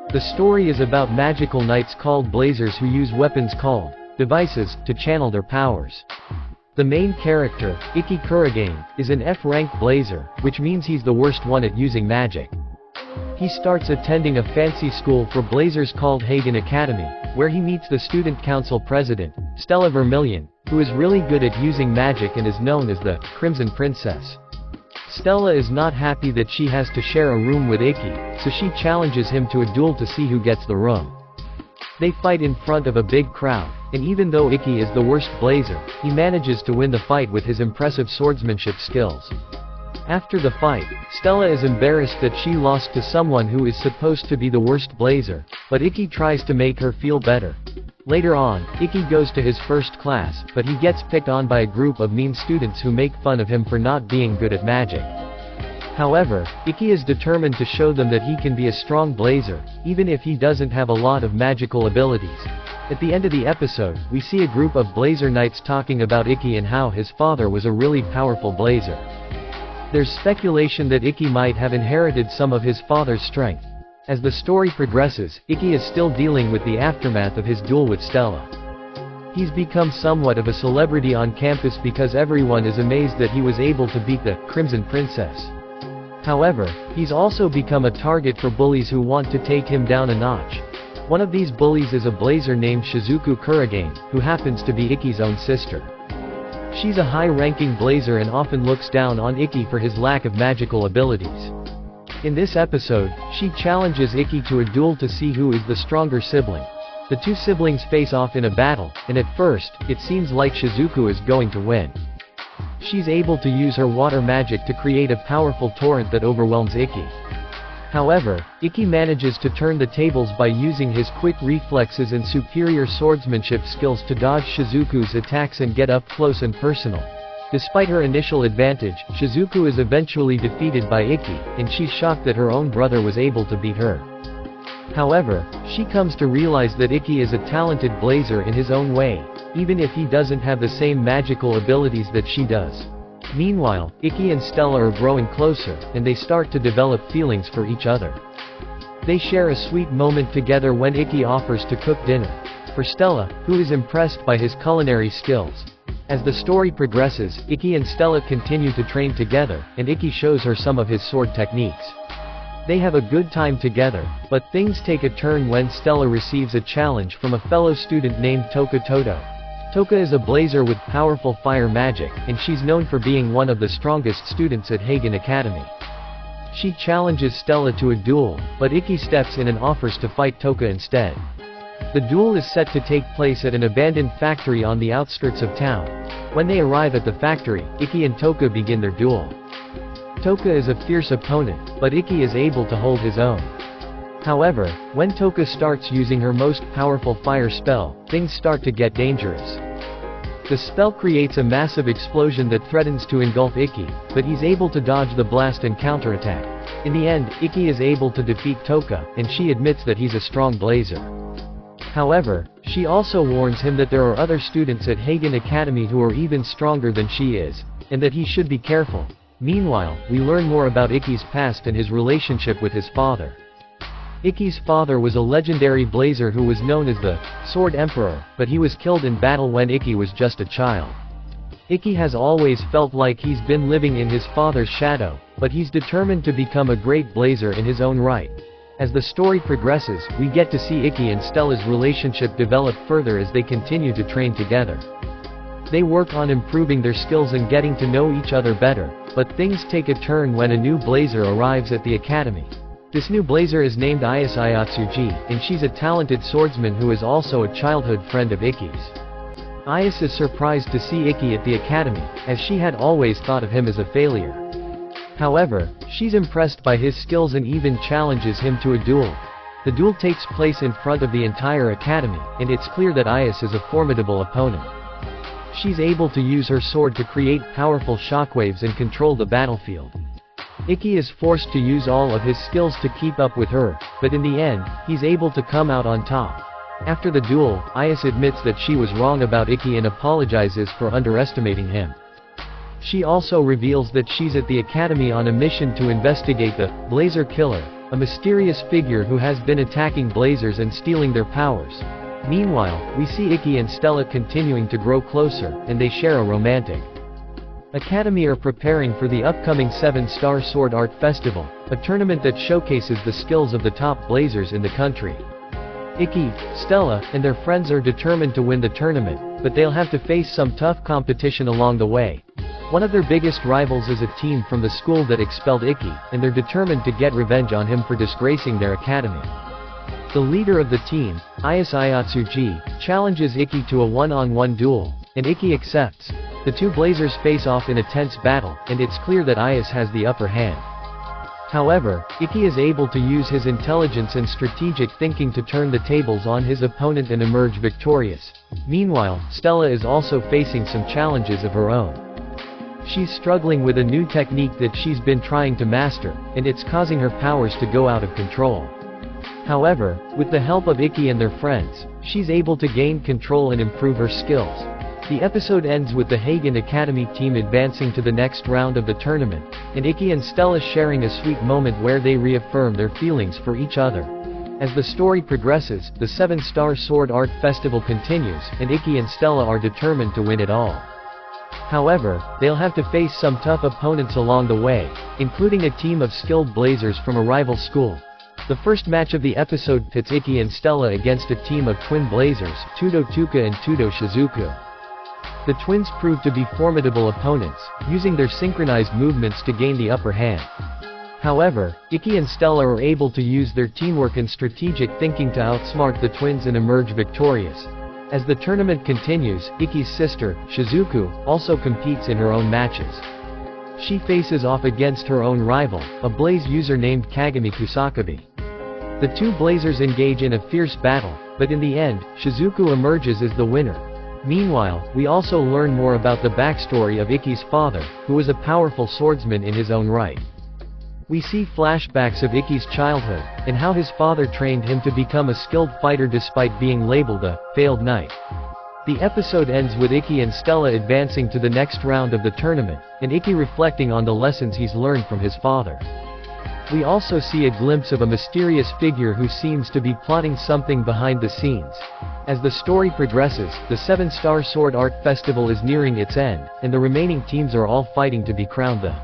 The story is about magical knights called blazers who use weapons called devices to channel their powers. The main character, Ikki Kurogane, is an F-rank blazer, which means he's the worst one at using magic. He starts attending a fancy school for blazers called Hagen Academy, where he meets the student council president, Stella Vermilion, who is really good at using magic and is known as the Crimson Princess. Stella is not happy that she has to share a room with Ikki, so she challenges him to a duel to see who gets the room. They fight in front of a big crowd, and even though Ikki is the worst blazer, he manages to win the fight with his impressive swordsmanship skills. After the fight, Stella is embarrassed that she lost to someone who is supposed to be the worst blazer, but Ikki tries to make her feel better. Later on, Ikki goes to his first class, but he gets picked on by a group of mean students who make fun of him for not being good at magic. However, Ikki is determined to show them that he can be a strong blazer, even if he doesn't have a lot of magical abilities. At the end of the episode, we see a group of blazer knights talking about Ikki and how his father was a really powerful blazer. There's speculation that Ikki might have inherited some of his father's strength. As the story progresses, Ikki is still dealing with the aftermath of his duel with Stella. He's become somewhat of a celebrity on campus because everyone is amazed that he was able to beat the Crimson Princess. However, he's also become a target for bullies who want to take him down a notch. One of these bullies is a blazer named Ikki Kurogane, who happens to be Ikki's own sister. She's a high-ranking blazer and often looks down on Ikki for his lack of magical abilities. In this episode, she challenges Ikki to a duel to see who is the stronger sibling. The two siblings face off in a battle, and at first, it seems like Shizuku is going to win. She's able to use her water magic to create a powerful torrent that overwhelms Ikki. However, Ikki manages to turn the tables by using his quick reflexes and superior swordsmanship skills to dodge Shizuku's attacks and get up close and personal. Despite her initial advantage, Shizuku is eventually defeated by Ikki, and she's shocked that her own brother was able to beat her. However, she comes to realize that Ikki is a talented blazer in his own way, even if he doesn't have the same magical abilities that she does. Meanwhile, Ikki and Stella are growing closer, and they start to develop feelings for each other. They share a sweet moment together when Ikki offers to cook dinner for Stella, who is impressed by his culinary skills. As the story progresses, Ikki and Stella continue to train together, and Ikki shows her some of his sword techniques. They have a good time together, but things take a turn when Stella receives a challenge from a fellow student named Toka Toto. Toka is a blazer with powerful fire magic, and she's known for being one of the strongest students at Hagen Academy. She challenges Stella to a duel, but Ikki steps in and offers to fight Toka instead. The duel is set to take place at an abandoned factory on the outskirts of town. When they arrive at the factory, Ikki and Toka begin their duel. Toka is a fierce opponent, but Ikki is able to hold his own. However, when Toka starts using her most powerful fire spell, things start to get dangerous. The spell creates a massive explosion that threatens to engulf Ikki, but he's able to dodge the blast and counterattack. In the end, Ikki is able to defeat Toka, and she admits that he's a strong blazer. However, she also warns him that there are other students at Hagen Academy who are even stronger than she is, and that he should be careful. Meanwhile, we learn more about Ikki's past and his relationship with his father. Ikki's father was a legendary blazer who was known as the Sword Emperor, but he was killed in battle when Ikki was just a child. Ikki has always felt like he's been living in his father's shadow, but he's determined to become a great blazer in his own right. As the story progresses, we get to see Ikki and Stella's relationship develop further as they continue to train together. They work on improving their skills and getting to know each other better, but things take a turn when a new blazer arrives at the academy. This new blazer is named Ayase Ayatsuji, and she's a talented swordsman who is also a childhood friend of Ikki's. Ayase is surprised to see Ikki at the academy, as she had always thought of him as a failure. However, she's impressed by his skills and even challenges him to a duel. The duel takes place in front of the entire academy, and it's clear that Ayase is a formidable opponent. She's able to use her sword to create powerful shockwaves and control the battlefield. Ikki is forced to use all of his skills to keep up with her, but in the end, he's able to come out on top. After the duel, Ayase admits that she was wrong about Ikki and apologizes for underestimating him. She also reveals that she's at the academy on a mission to investigate the Blazer Killer, a mysterious figure who has been attacking Blazers and stealing their powers. Meanwhile, we see Ikki and Stella continuing to grow closer, and they share a romantic Academy are preparing for the upcoming 7-Star Sword Art Festival, a tournament that showcases the skills of the top Blazers in the country. Ikki, Stella, and their friends are determined to win the tournament, but they'll have to face some tough competition along the way. One of their biggest rivals is a team from the school that expelled Ikki, and they're determined to get revenge on him for disgracing their academy. The leader of the team, Ayase Ayatsuji, challenges Ikki to a one-on-one duel, and Ikki accepts. The two Blazers face off in a tense battle, and it's clear that Ayase has the upper hand. However, Ikki is able to use his intelligence and strategic thinking to turn the tables on his opponent and emerge victorious. Meanwhile, Stella is also facing some challenges of her own. She's struggling with a new technique that she's been trying to master, and it's causing her powers to go out of control. However, with the help of Ikki and their friends, she's able to gain control and improve her skills. The episode ends with the Hagen Academy team advancing to the next round of the tournament, and Ikki and Stella sharing a sweet moment where they reaffirm their feelings for each other. As the story progresses, the 7-Star Sword Art Festival continues, and Ikki and Stella are determined to win it all. However, they'll have to face some tough opponents along the way, including a team of skilled Blazers from a rival school. The first match of the episode pits Ikki and Stella against a team of twin Blazers, Tudo Tuka and Tudo Shizuku. The twins prove to be formidable opponents, using their synchronized movements to gain the upper hand. However, Ikki and Stella are able to use their teamwork and strategic thinking to outsmart the twins and emerge victorious. As the tournament continues, Ikki's sister, Shizuku, also competes in her own matches. She faces off against her own rival, a Blaze user named Kagami Kusakabe. The two Blazers engage in a fierce battle, but in the end, Shizuku emerges as the winner. Meanwhile, we also learn more about the backstory of Ikki's father, who was a powerful swordsman in his own right. We see flashbacks of Ikki's childhood, and how his father trained him to become a skilled fighter despite being labeled a failed knight. The episode ends with Ikki and Stella advancing to the next round of the tournament, and Ikki reflecting on the lessons he's learned from his father. We also see a glimpse of a mysterious figure who seems to be plotting something behind the scenes. As the story progresses, the 7-Star Sword Art Festival is nearing its end, and the remaining teams are all fighting to be crowned the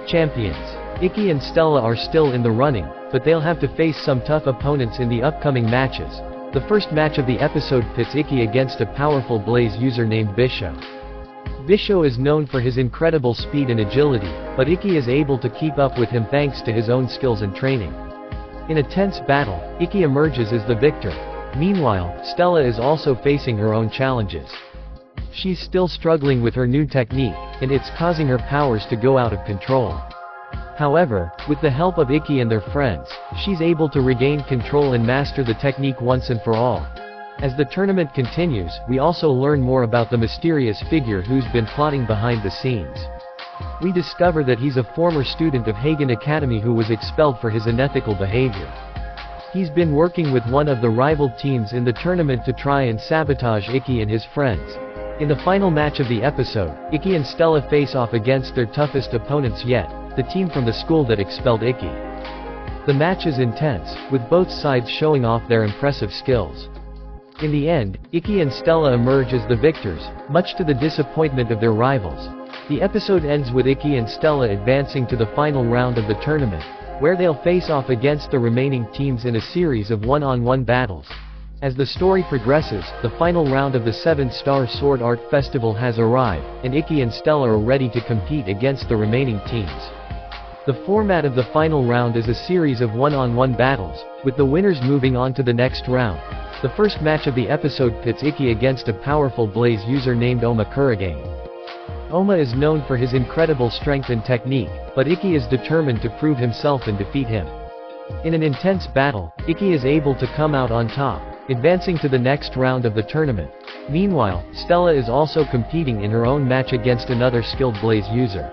champions. Ikki and Stella are still in the running, but they'll have to face some tough opponents in the upcoming matches. The first match of the episode pits Ikki against a powerful Blaze user named Bisho. Bisho is known for his incredible speed and agility, but Ikki is able to keep up with him thanks to his own skills and training. In a tense battle, Ikki emerges as the victor. Meanwhile, Stella is also facing her own challenges. She's still struggling with her new technique, and it's causing her powers to go out of control. However, with the help of Ikki and their friends, she's able to regain control and master the technique once and for all. As the tournament continues, we also learn more about the mysterious figure who's been plotting behind the scenes. We discover that he's a former student of Hagen Academy who was expelled for his unethical behavior. He's been working with one of the rival teams in the tournament to try and sabotage Ikki and his friends. In the final match of the episode, Ikki and Stella face off against their toughest opponents yet, the team from the school that expelled Ikki. The match is intense, with both sides showing off their impressive skills. In the end, Ikki and Stella emerge as the victors, much to the disappointment of their rivals. The episode ends with Ikki and Stella advancing to the final round of the tournament, where they'll face off against the remaining teams in a series of one-on-one battles. As the story progresses, the final round of the 7-Star Sword Art Festival has arrived, and Ikki and Stella are ready to compete against the remaining teams. The format of the final round is a series of one-on-one battles, with the winners moving on to the next round. The first match of the episode pits Ikki against a powerful Blaze user named Ikki Kurogane. Oma is known for his incredible strength and technique, but Ikki is determined to prove himself and defeat him. In an intense battle, Ikki is able to come out on top, advancing to the next round of the tournament. Meanwhile, Stella is also competing in her own match against another skilled Blaze user.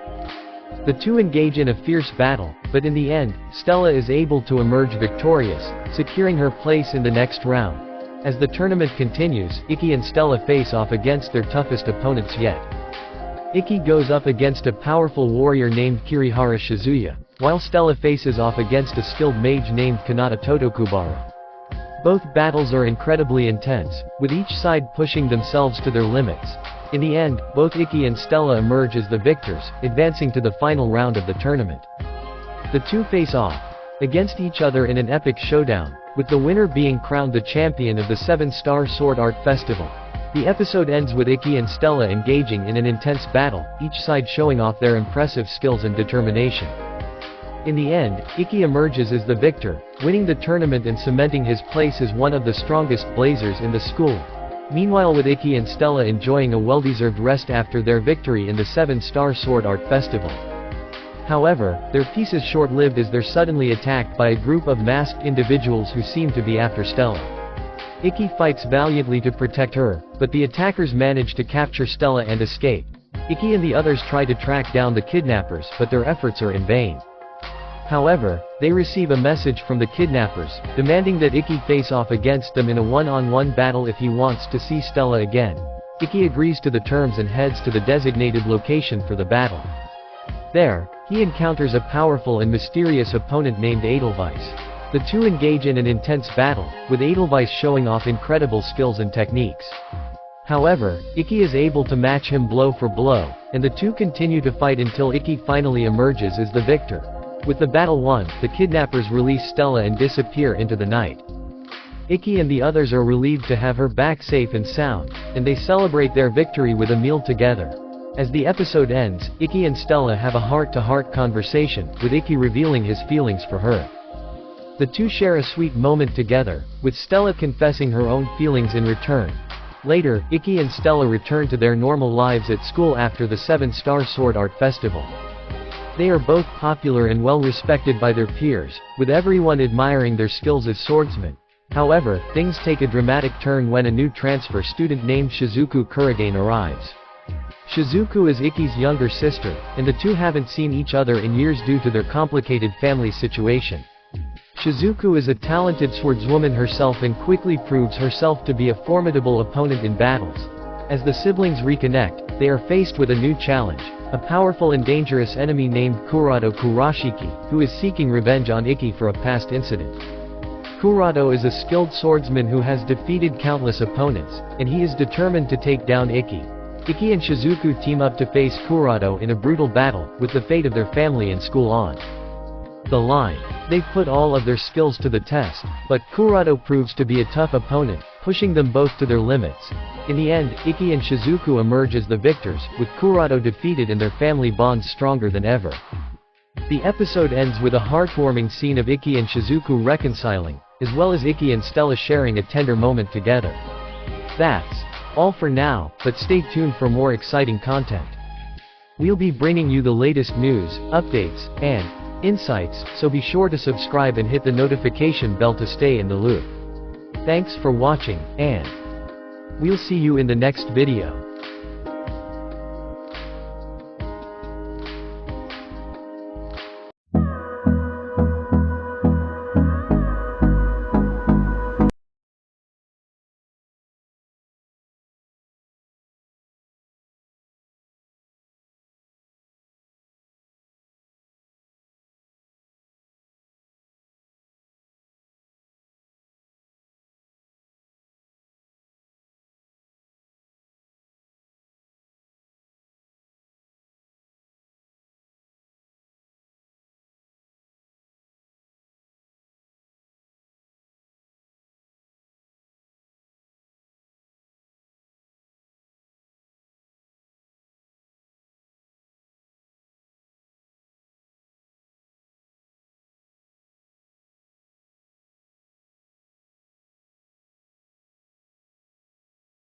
The two engage in a fierce battle, but in the end, Stella is able to emerge victorious, securing her place in the next round. As the tournament continues, Ikki and Stella face off against their toughest opponents yet. Ikki goes up against a powerful warrior named Kirihara Shizuya. while Stella faces off against a skilled mage named Kanata Totokubara. Both battles are incredibly intense, with each side pushing themselves to their limits. In the end, both Ikki and Stella emerge as the victors, advancing to the final round of the tournament. The two face off against each other in an epic showdown, with the winner being crowned the champion of the 7-Star Sword Art Festival. The episode ends with Ikki and Stella engaging in an intense battle, each side showing off their impressive skills and determination. In the end, Ikki emerges as the victor, winning the tournament and cementing his place as one of the strongest blazers in the school. Meanwhile, with Ikki and Stella enjoying a well-deserved rest after their victory in the 7-Star Sword Art Festival. However, their peace is short-lived as they're suddenly attacked by a group of masked individuals who seem to be after Stella. Ikki fights valiantly to protect her, but the attackers manage to capture Stella and escape. Ikki and the others try to track down the kidnappers, but their efforts are in vain. However, they receive a message from the kidnappers, demanding that Ikki face off against them in a one-on-one battle if he wants to see Stella again. Ikki agrees to the terms and heads to the designated location for the battle. There, he encounters a powerful and mysterious opponent named Edelweiss. The two engage in an intense battle, with Edelweiss showing off incredible skills and techniques. However, Ikki is able to match him blow for blow, and the two continue to fight until Ikki finally emerges as the victor. With the battle won, the kidnappers release Stella and disappear into the night. Ikki and the others are relieved to have her back safe and sound, and they celebrate their victory with a meal together. As the episode ends, Ikki and Stella have a heart-to-heart conversation, with Ikki revealing his feelings for her. The two share a sweet moment together, with Stella confessing her own feelings in return. Later, Ikki and Stella return to their normal lives at school after the 7-Star Sword Art Festival. They are both popular and well-respected by their peers, with everyone admiring their skills as swordsmen. However, things take a dramatic turn when a new transfer student named Ikki Kurogane arrives. Shizuku is Ikki's younger sister, and the two haven't seen each other in years due to their complicated family situation. Shizuku is a talented swordswoman herself and quickly proves herself to be a formidable opponent in battles. As the siblings reconnect, they are faced with a new challenge, a powerful and dangerous enemy named Kurado Kurashiki, who is seeking revenge on Ikki for a past incident. Kurado is a skilled swordsman who has defeated countless opponents, and he is determined to take down Ikki. Ikki and Shizuku team up to face Kurado in a brutal battle, with the fate of their family and school on the line. They put all of their skills to the test, but Kurado proves to be a tough opponent, pushing them both to their limits. In the end, Ikki and Shizuku emerge as the victors, with Kurado defeated and their family bonds stronger than ever. The episode ends with a heartwarming scene of Ikki and Shizuku reconciling, as well as Ikki and Stella sharing a tender moment together. That's all for now, but stay tuned for more exciting content. We'll be bringing you the latest news, updates, and insights, so be sure to subscribe and hit the notification bell to stay in the loop. Thanks for watching, and we'll see you in the next video.